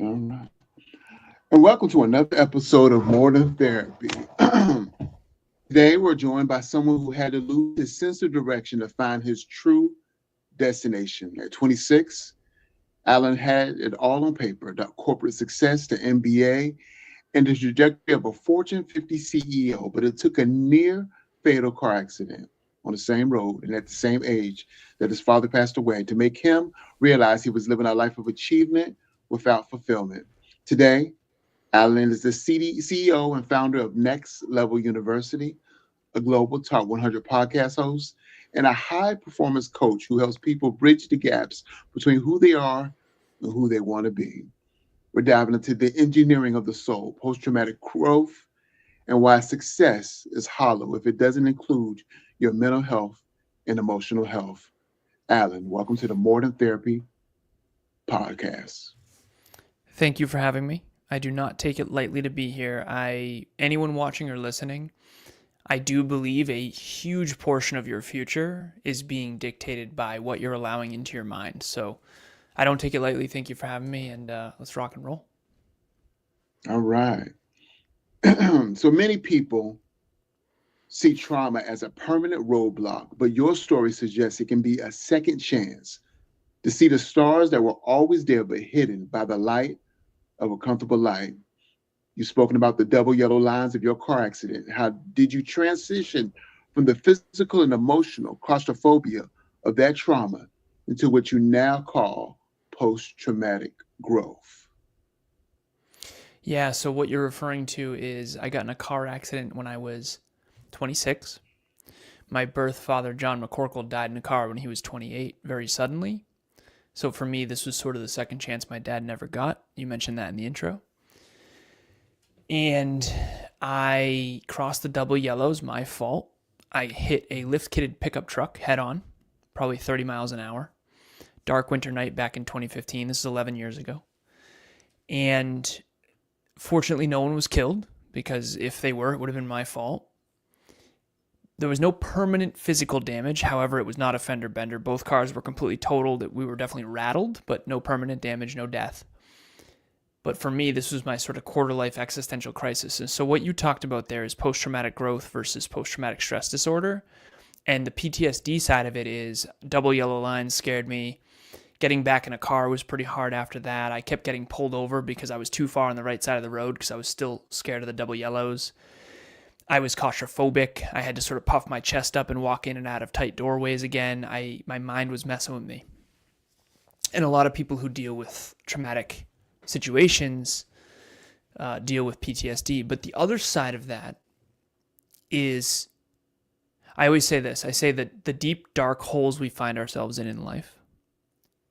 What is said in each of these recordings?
All right. And welcome to another episode of More Than Therapy. Today, we're joined by someone who had to lose his sense of direction to find his true destination. At 26, Alan had it all on paper: the corporate success, the MBA, and the trajectory of a Fortune 50 CEO. But it took a near fatal car accident on the same road and at the same age that his father passed away to make him realize he was living a life of achievement without fulfillment. Today, Alan is the CEO and founder of Next Level University, a global top 100 podcast host, and a high performance coach who helps people bridge the gaps between who they are and who they want to be. We're diving into the engineering of the soul, post traumatic growth, and why success is hollow if it doesn't include your mental health and emotional health. Alan, welcome to the More Than Therapy podcast. Thank you for having me. I do not take it lightly to be here. Anyone watching or listening, I do believe a huge portion of your future is being dictated by what you're allowing into your mind. So I don't take it lightly. Thank you for having me, and let's rock and roll. All right. So many people see trauma as a permanent roadblock, but your story suggests it can be a second chance to see the stars that were always there but hidden by the light of a comfortable life. You've spoken about the double yellow lines of your car accident. How did you transition from the physical and emotional claustrophobia of that trauma into what you now call post traumatic growth? Yeah, so what you're referring to is I got in a car accident when I was 26. My birth father, John McCorkle, died in a car when he was 28 very suddenly. So for me, this was sort of the second chance my dad never got. You mentioned that in the intro. And I crossed the double yellows, my fault. I hit a lift-kitted pickup truck head on, probably 30 miles an hour. Dark winter night back in 2015. This is 11 years ago. And fortunately, no one was killed, because if they were, it would have been my fault. There was no permanent physical damage. However, it was not a fender bender. Both cars were completely totaled. We were definitely rattled, but no permanent damage, no death. But for me, this was my sort of quarter-life existential crisis. And so what you talked about there is post-traumatic growth versus post-traumatic stress disorder. And the PTSD side of it is double yellow lines scared me. Getting back in a car was pretty hard after that. I kept getting pulled over because I was too far on the right side of the road because I was still scared of the double yellows. I was claustrophobic. I had to sort of puff my chest up and walk in and out of tight doorways again. My mind was messing with me. And a lot of people who deal with traumatic situations deal with PTSD. But the other side of that is, I always say this. I say that the deep, dark holes we find ourselves in life,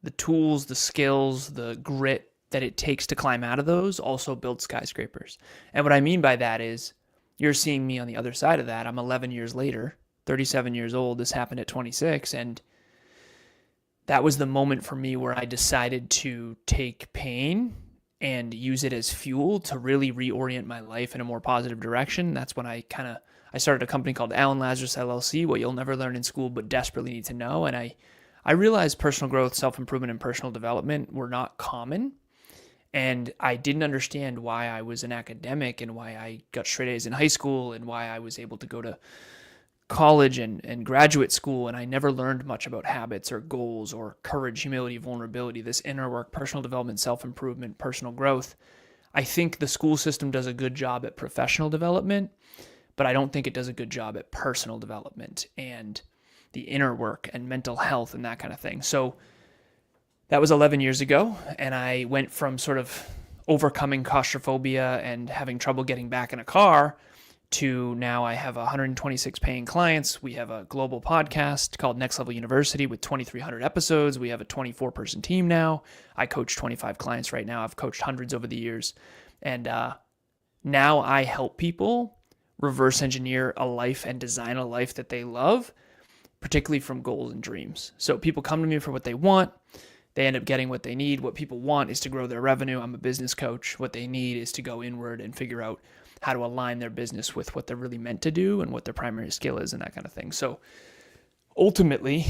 the tools, the skills, the grit that it takes to climb out of those also build skyscrapers. And what I mean by that is, you're seeing me on the other side of that. I'm 11 years later, 37 years old. This happened at 26. And that was the moment for me where I decided to take pain and use it as fuel to really reorient my life in a more positive direction. That's when I started a company called Lazaros LLC, what you'll never learn in school but desperately need to know. And I realized personal growth, self-improvement, and personal development were not common. And I didn't understand why I was an academic and why I got straight A's in high school and why I was able to go to college and graduate school. And I never learned much about habits or goals or courage, humility, vulnerability, this inner work, personal development, self-improvement, personal growth. I think the school system does a good job at professional development, but I don't think it does a good job at personal development and the inner work and mental health and that kind of thing. So that was 11 years ago, and I went from sort of overcoming claustrophobia and having trouble getting back in a car to now I have 126 paying clients. We have a global podcast called Next Level University with 2,300 episodes. We have a 24-person team now. I coach 25 clients right now. I've coached hundreds over the years. And now I help people reverse engineer a life and design a life that they love, particularly from goals and dreams. So people come to me for what they want. They end up getting what they need. What people want is to grow their revenue. I'm a business coach. What they need is to go inward and figure out how to align their business with what they're really meant to do and what their primary skill is and that kind of thing. So ultimately,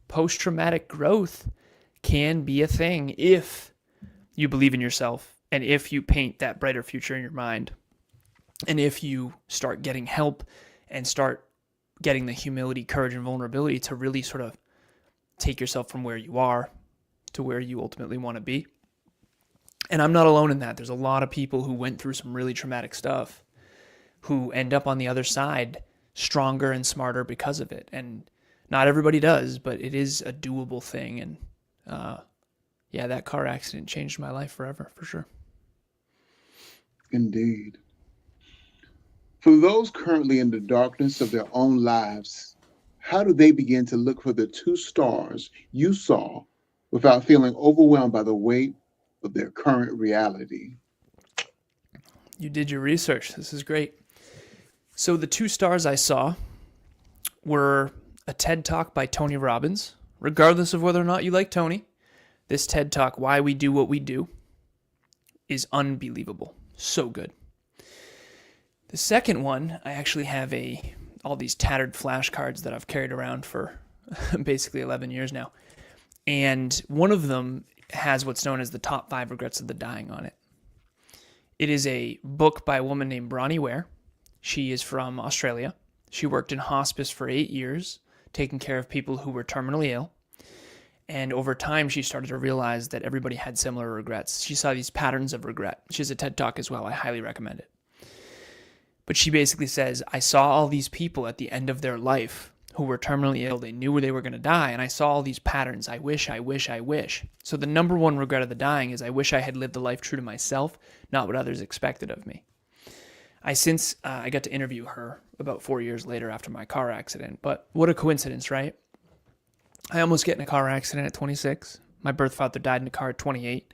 post-traumatic growth can be a thing if you believe in yourself, and if you paint that brighter future in your mind, and if you start getting help and start getting the humility, courage, and vulnerability to really sort of take yourself from where you are to where you ultimately want to be. And I'm not alone in that. There's a lot of people who went through some really traumatic stuff who end up on the other side stronger and smarter because of it. And not everybody does, but it is a doable thing. And yeah, that car accident changed my life forever, for sure. Indeed. For those currently in the darkness of their own lives, how do they begin to look for the two stars you saw without feeling overwhelmed by the weight of their current reality? You did your research. This is great. So the two stars I saw were a TED Talk by Tony Robbins. Regardless of whether or not you like Tony, this TED Talk, Why We Do What We Do, is unbelievable. So good. The second one, I actually have all these tattered flashcards that I've carried around for basically 11 years now. And one of them has what's known as the top 5 regrets of the dying on it. It is a book by a woman named Bronnie Ware. She is from Australia. She worked in hospice for 8 years, taking care of people who were terminally ill. And over time, she started to realize that everybody had similar regrets. She saw these patterns of regret. She has a TED Talk as well. I highly recommend it. But she basically says, I saw all these people at the end of their life who were terminally ill. They knew where they were going to die. And I saw all these patterns. I wish, I wish, I wish. So the number one regret of the dying is I wish I had lived a life true to myself, not what others expected of me. I got to interview her about 4 years later after my car accident. But what a coincidence, right? I almost get in a car accident at 26. My birth father died in a car at 28.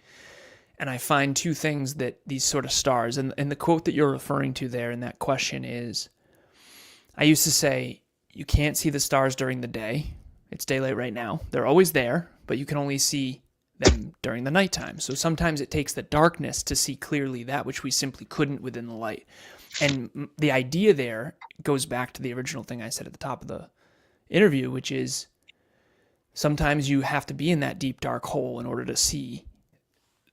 And I find two things that these sort of stars, and the quote that you're referring to there in that question is, I used to say, you can't see the stars during the day. It's daylight right now. They're always there, but you can only see them during the nighttime. So sometimes it takes the darkness to see clearly that which we simply couldn't within the light. And the idea there goes back to the original thing I said at the top of the interview, which is sometimes you have to be in that deep, dark hole in order to see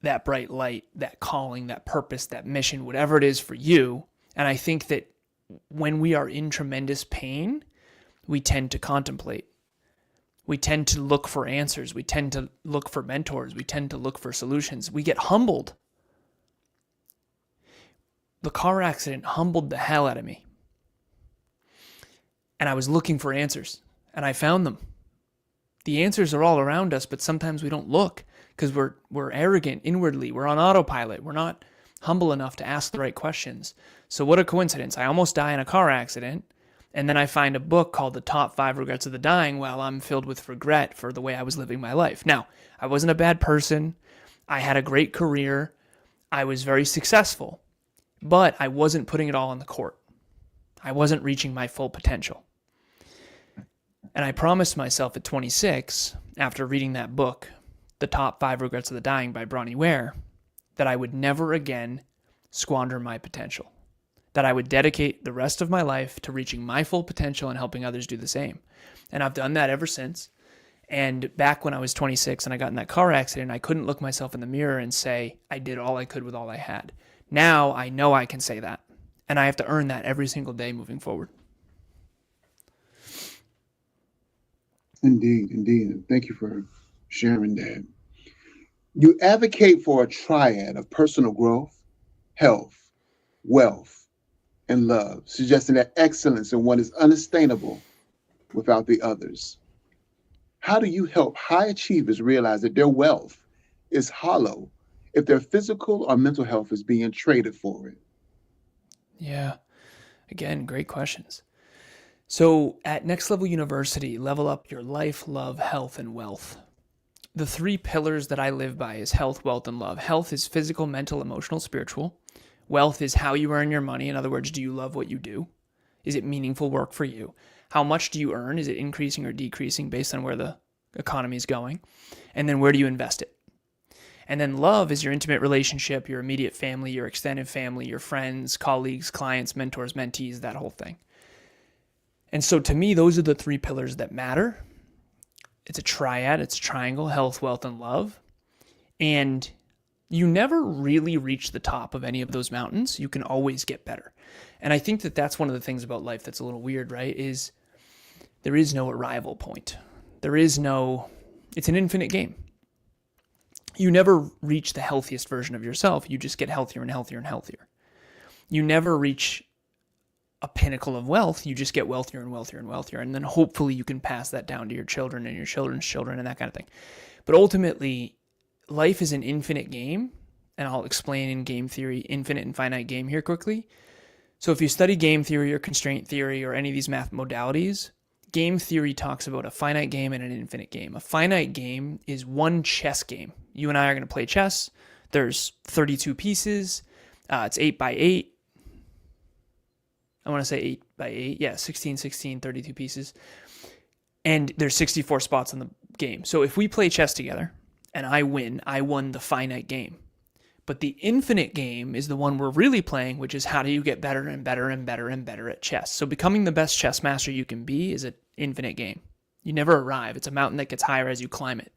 that bright light, that calling, that purpose, that mission, whatever it is for you. And I think that when we are in tremendous pain, we tend to contemplate. We tend to look for answers. We tend to look for mentors. We tend to look for solutions. We get humbled. The car accident humbled the hell out of me. And I was looking for answers, and I found them. The answers are all around us, but sometimes we don't look because we're arrogant inwardly. We're on autopilot. We're not humble enough to ask the right questions. So what a coincidence. I almost die in a car accident, and then I find a book called The Top 5 Regrets of the Dying while I'm filled with regret for the way I was living my life. Now, I wasn't a bad person. I had a great career. I was very successful, but I wasn't putting it all on the court. I wasn't reaching my full potential. And I promised myself at 26, after reading that book, The Top 5 Regrets of the Dying by Bronnie Ware, that I would never again squander my potential, that I would dedicate the rest of my life to reaching my full potential and helping others do the same. And I've done that ever since. And back when I was 26 and I got in that car accident, I couldn't look myself in the mirror and say, I did all I could with all I had. Now I know I can say that. And I have to earn that every single day moving forward. Indeed, indeed. Thank you for sharing that. You advocate for a triad of personal growth, health, wealth, and love, suggesting that excellence in one is unattainable without the others. How do you help high achievers realize that their wealth is hollow if their physical or mental health is being traded for it? Yeah. Again, great questions. So at Next Level University, level up your life, love, health, and wealth. The 3 pillars that I live by is health, wealth, and love. Health is physical, mental, emotional, spiritual. Wealth is how you earn your money. In other words, do you love what you do? Is it meaningful work for you? How much do you earn? Is it increasing or decreasing based on where the economy is going? And then where do you invest it? And then love is your intimate relationship, your immediate family, your extended family, your friends, colleagues, clients, mentors, mentees, that whole thing. And so to me, those are the 3 pillars that matter. It's a triad, it's a triangle, health, wealth, and love. And You never really reach the top of any of those mountains. You can always get better. And I think that that's one of the things about life that's a little weird, right? Is there is no arrival point. It's an infinite game. You never reach the healthiest version of yourself. You just get healthier and healthier and healthier. You never reach a pinnacle of wealth. You just get wealthier and wealthier and wealthier. And then hopefully you can pass that down to your children and your children's children and that kind of thing. But ultimately, life is an infinite game. And I'll explain in game theory, infinite and finite game here quickly. So if you study game theory or constraint theory or any of these math modalities, game theory talks about a finite game and an infinite game. A finite game is one chess game. You and I are going to play chess. There's 32 pieces. It's 8 by 8. I want to say 8 by 8. Yeah, 16, 16, 32 pieces. And there's 64 spots in the game. So if we play chess together and I won the finite game. But the infinite game is the one we're really playing, which is how do you get better and better and better and better at chess. So becoming the best chess master you can be is an infinite game. You never arrive. It's a mountain that gets higher as you climb it.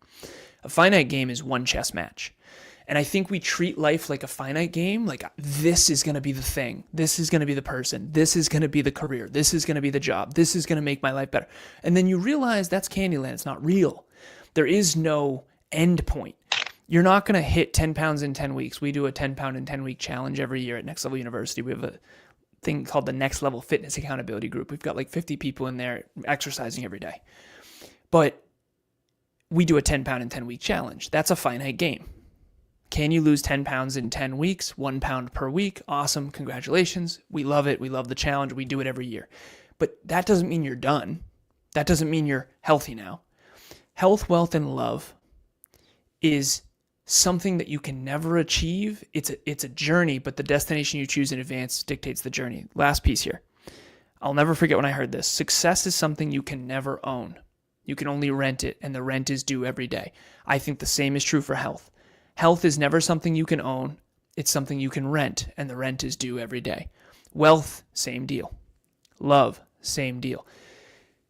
A finite game is one chess match. And I think we treat life like a finite game, like this is going to be the thing. This is going to be the person. This is going to be the career. This is going to be the job. This is going to make my life better. And then you realize that's Candyland. It's not real. There is no end point. You're not going to hit 10 pounds in 10 weeks. We do a 10 pound in 10 week challenge every year at Next Level University. We have a thing called the Next Level Fitness Accountability Group. We've got like 50 people in there exercising every day. But we do a 10 pound in 10 week challenge. That's a finite game. Can you lose 10 pounds in 10 weeks, 1 pound per week? Awesome. Congratulations. We love it. We love the challenge. We do it every year. But that doesn't mean you're done. That doesn't mean you're healthy now. Health, wealth, and love is something that you can never achieve. It's a journey, but the destination you choose in advance dictates the journey. Last piece here. I'll never forget when I heard this. Success is something you can never own. You can only rent it, and the rent is due every day. I think the same is true for health. Health is never something you can own. It's something you can rent, and the rent is due every day. Wealth, same deal. Love, same deal.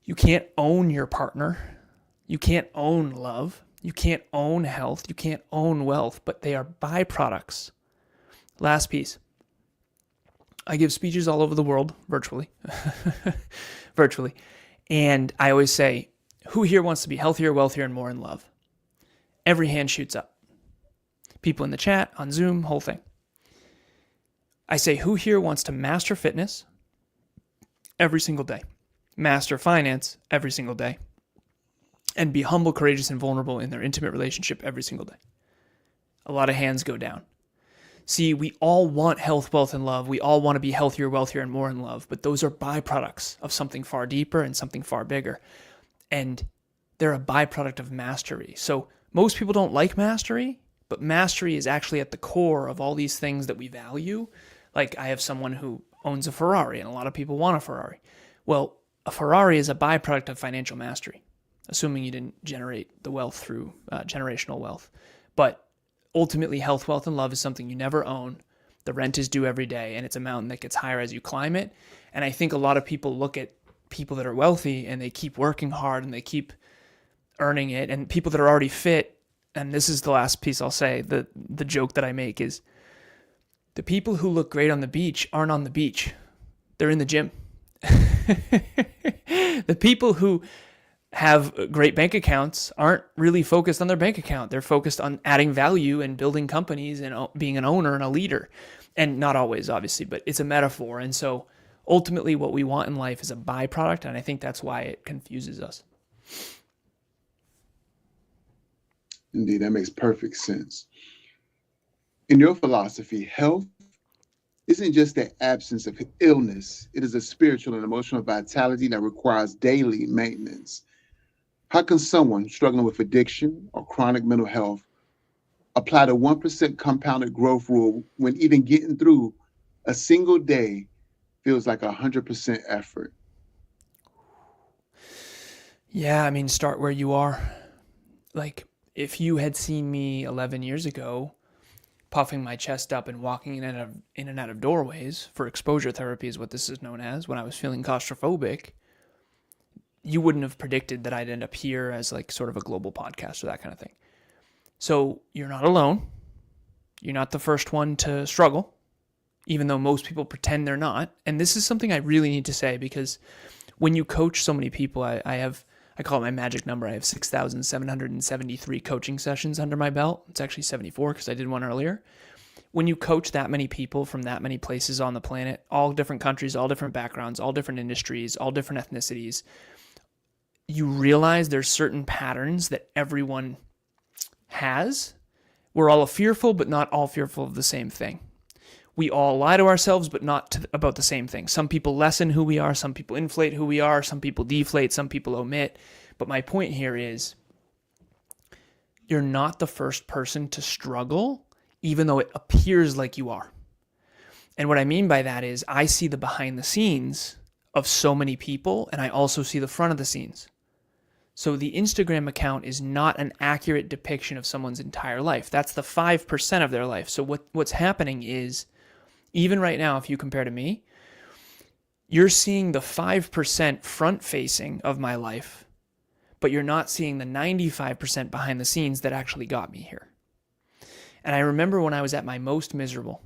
You can't own your partner. You can't own love. You can't own health. You can't own wealth, but they are byproducts. Last piece. I give speeches all over the world, virtually. Virtually. And I always say, who here wants to be healthier, wealthier, and more in love? Every hand shoots up. People in the chat, on Zoom, whole thing. I say, who here wants to master fitness every single day? Master finance every single day? And be humble, courageous, and vulnerable in their intimate relationship every single day? A lot of hands go down. See, we all want health, wealth, and love. We all want to be healthier, wealthier, and more in love. But those are byproducts of something far deeper and something far bigger. And they're a byproduct of mastery. So most people don't like mastery, but mastery is actually at the core of all these things that we value. Like I have someone who owns a Ferrari, and a lot of people want a Ferrari. Well, a Ferrari is a byproduct of financial mastery, assuming you didn't generate the wealth through generational wealth. But ultimately, health, wealth, and love is something you never own. The rent is due every day, and it's a mountain that gets higher as you climb it. And I think a lot of people look at people that are wealthy, and they keep working hard, and they keep earning it. And people that are already fit, and this is the last piece I'll say, the joke that I make is, the people who look great on the beach aren't on the beach. They're in the gym. The people who have great bank accounts aren't really focused on their bank account. They're focused on adding value and building companies and being an owner and a leader. And not always, obviously, but it's a metaphor. And so ultimately what we want in life is a byproduct, and I think that's why it confuses us. Indeed, that makes perfect sense. In your philosophy, health isn't just the absence of illness. It is a spiritual and emotional vitality that requires daily maintenance. How can someone struggling with addiction or chronic mental health apply the 1% compounded growth rule when even getting through a single day feels like 100% effort? Yeah, I mean, start where you are. Like, if you had seen me 11 years ago puffing my chest up and walking in and out of doorways for exposure therapy is what this is known as, when I was feeling claustrophobic, you wouldn't have predicted that I'd end up here as like sort of a global podcast or that kind of thing. So you're not alone. You're not the first one to struggle, even though most people pretend they're not. And this is something I really need to say, because when you coach so many people, I call it my magic number. I have 6,773 coaching sessions under my belt. It's actually 74 because I did one earlier. When you coach that many people from that many places on the planet, all different countries, all different backgrounds, all different industries, all different ethnicities, you realize there's certain patterns that everyone has. We're all fearful, but not all fearful of the same thing. We all lie to ourselves, but not about the same thing. Some people lessen who we are. Some people inflate who we are. Some people deflate. Some people omit. But my point here is, you're not the first person to struggle, even though it appears like you are. And what I mean by that is, I see the behind the scenes of so many people, and I also see the front of the scenes. So the Instagram account is not an accurate depiction of someone's entire life. That's the 5% of their life. So what's happening is, even right now, if you compare to me, you're seeing the 5% front facing of my life, but you're not seeing the 95% behind the scenes that actually got me here. And I remember when I was at my most miserable,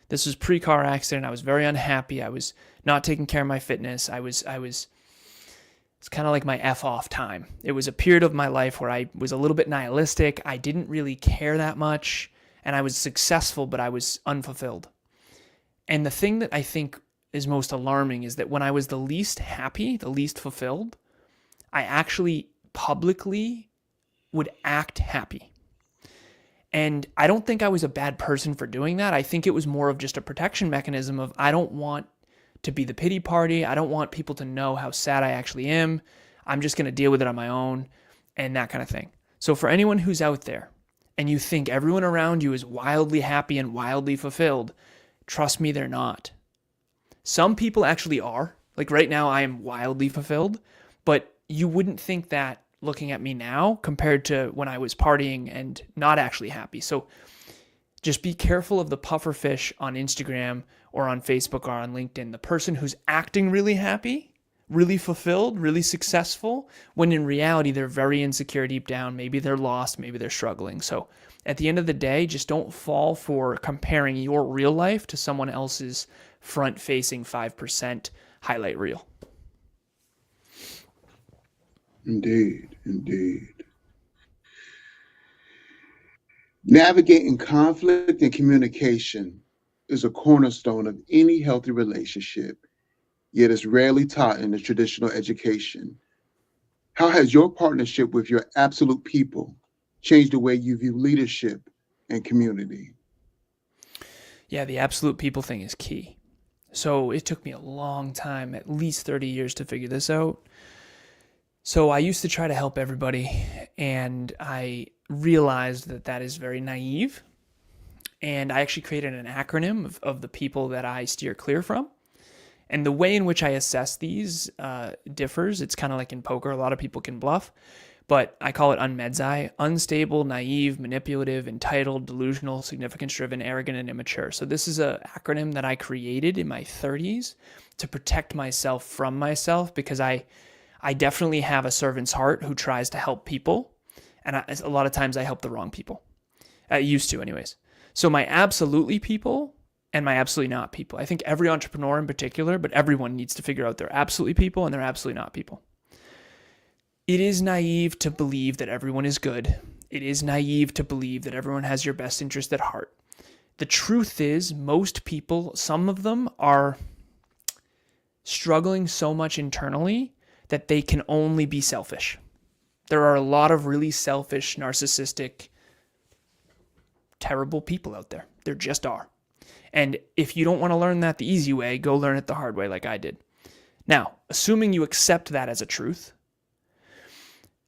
this was pre-car accident. I was very unhappy. I was not taking care of my fitness. It's kind of like my F off time. It was a period of my life where I was a little bit nihilistic. I didn't really care that much, and I was successful, but I was unfulfilled. And the thing that I think is most alarming is that when I was the least happy, the least fulfilled, I actually publicly would act happy. And I don't think I was a bad person for doing that. I think it was more of just a protection mechanism of, I don't want to be the pity party. I don't want people to know how sad I actually am. I'm just going to deal with it on my own and that kind of thing. So for anyone who's out there and you think everyone around you is wildly happy and wildly fulfilled, trust me, they're not. Some people actually are. Like right now, I am wildly fulfilled, but you wouldn't think that looking at me now compared to when I was partying and not actually happy. So just be careful of the pufferfish on Instagram or on Facebook or on LinkedIn. The person who's acting really happy, really fulfilled, really successful, when in reality, they're very insecure deep down. Maybe they're lost, maybe they're struggling. So at the end of the day, just don't fall for comparing your real life to someone else's front-facing 5% highlight reel. Indeed, indeed. Navigating conflict and communication is a cornerstone of any healthy relationship, yet it's rarely taught in the traditional education. How has your partnership with your absolute people changed the way you view leadership and community? Yeah, the absolute people thing is key. So it took me a long time, at least 30 years, to figure this out. So I used to try to help everybody, and I realized that that is very naive. And I actually created an acronym of the people that I steer clear from. And the way in which I assess these differs. It's kind of like in poker. A lot of people can bluff, but I call it UNMEDSI: unstable, naive, manipulative, entitled, delusional, significance-driven, arrogant, and immature. So this is an acronym that I created in my 30s to protect myself from myself, because I definitely have a servant's heart who tries to help people. And a lot of times I help the wrong people. I used to anyways. So my absolutely people and my absolutely not people. I think every entrepreneur in particular, but everyone needs to figure out their absolutely people and their absolutely not people. It is naive to believe that everyone is good. It is naive to believe that everyone has your best interest at heart. The truth is, most people, some of them are struggling so much internally that they can only be selfish. There are a lot of really selfish, narcissistic, terrible people out there. There just are. And if you don't want to learn that the easy way, go learn it the hard way like I did. Now, assuming you accept that as a truth,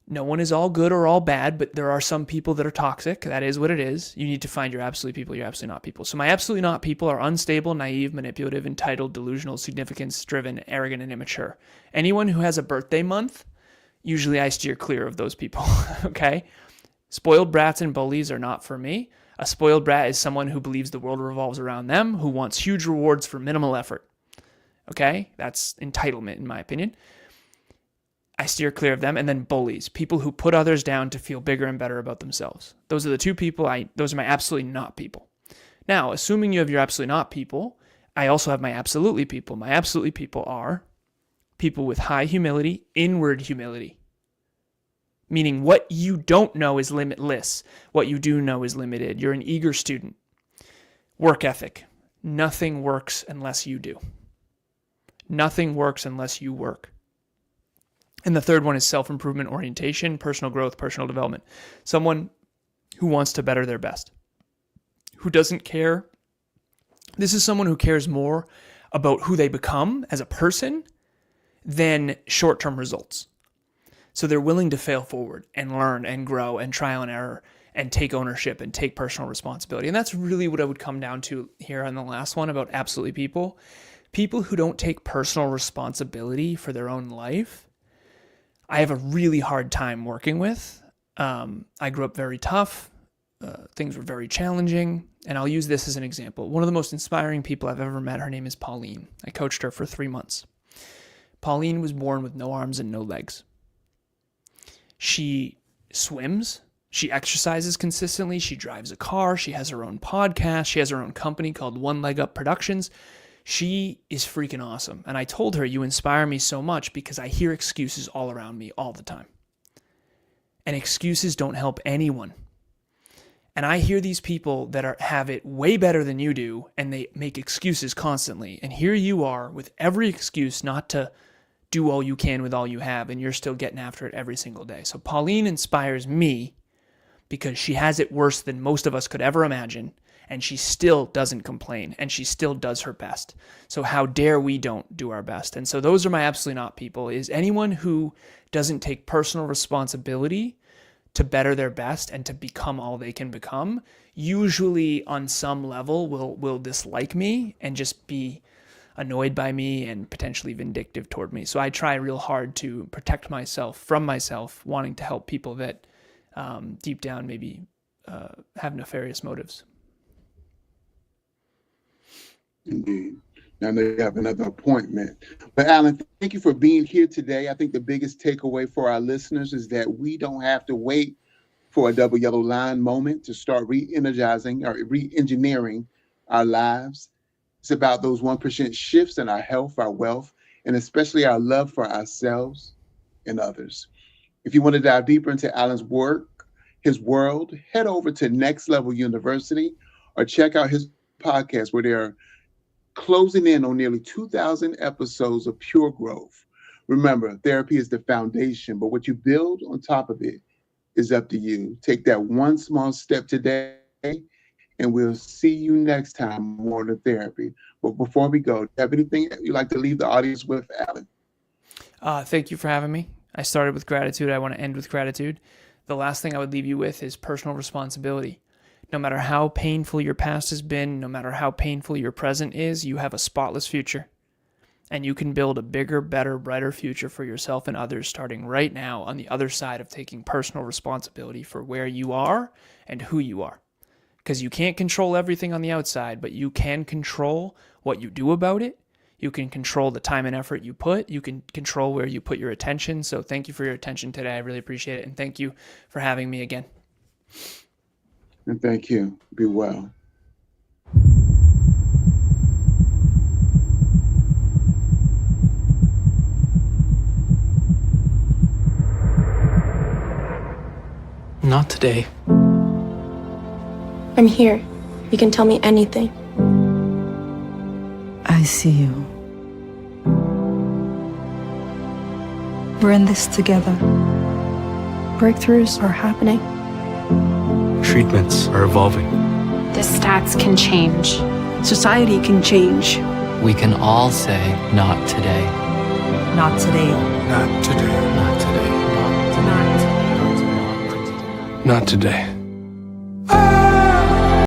no one is all good or all bad, but there are some people that are toxic. That is what it is. You need to find your absolute people, your absolutely not people. So my absolutely not people are unstable, naive, manipulative, entitled, delusional, significance-driven, arrogant, and immature. Anyone who has a birthday month, usually I steer clear of those people, okay? Spoiled brats and bullies are not for me. A spoiled brat is someone who believes the world revolves around them, who wants huge rewards for minimal effort. Okay? That's entitlement, in my opinion. I steer clear of them. And then bullies, people who put others down to feel bigger and better about themselves. Those are the two people. Those are my absolutely not people. Now, assuming you have your absolutely not people, I also have my absolutely people. My absolutely people are people with high humility, inward humility. Meaning what you don't know is limitless. What you do know is limited. You're an eager student. Work ethic. Nothing works unless you do. Nothing works unless you work. And the third one is self-improvement orientation, personal growth, personal development. Someone who wants to better their best, who doesn't care. This is someone who cares more about who they become as a person than short-term results. So they're willing to fail forward and learn and grow and trial and error and take ownership and take personal responsibility. And that's really what I would come down to here on the last one about absolutely people. People who don't take personal responsibility for their own life, I have a really hard time working with. I grew up very tough. Things were very challenging. And I'll use this as an example. One of the most inspiring people I've ever met, her name is Pauline. I coached her for 3 months. Pauline was born with no arms and no legs. She swims. She exercises consistently. She drives a car. She has her own podcast. She has her own company called One Leg Up Productions. She is freaking awesome. And I told her, you inspire me so much because I hear excuses all around me all the time. And excuses don't help anyone. And I hear these people that have it way better than you do, and they make excuses constantly. And here you are with every excuse not to do all you can with all you have, and you're still getting after it every single day. So Pauline inspires me because she has it worse than most of us could ever imagine, and she still doesn't complain, and she still does her best. So how dare we don't do our best? And so those are my absolutely not people, is anyone who doesn't take personal responsibility to better their best and to become all they can become, usually on some level will dislike me and just be annoyed by me and potentially vindictive toward me. So I try real hard to protect myself from myself, wanting to help people that deep down maybe have nefarious motives. Indeed. I know you have another appointment. But Alan, thank you for being here today. I think the biggest takeaway for our listeners is that we don't have to wait for a double yellow line moment to start re-energizing or re-engineering our lives. It's about those 1% shifts in our health, our wealth, and especially our love for ourselves and others. If you want to dive deeper into Alan's work, his world, head over to Next Level University or check out his podcast where they're closing in on nearly 2,000 episodes of pure growth. Remember, therapy is the foundation, but what you build on top of it is up to you. Take that one small step today, and we'll see you next time on More Than Therapy. But before we go, do you have anything you'd like to leave the audience with, Alan? Thank you for having me. I started with gratitude. I want to end with gratitude. The last thing I would leave you with is personal responsibility. No matter how painful your past has been, no matter how painful your present is, you have a spotless future. And you can build a bigger, better, brighter future for yourself and others starting right now on the other side of taking personal responsibility for where you are and who you are. Because you can't control everything on the outside, but you can control what you do about it. You can control the time and effort you put. You can control where you put your attention. So thank you for your attention today. I really appreciate it. And thank you for having me again. And thank you. Be well. Not today. I'm here. You can tell me anything. I see you. We're in this together. Breakthroughs are happening. Treatments are evolving. The stats can change. Society can change. We can all say, not today. Not today. Not today. Not today. Not today. Not today.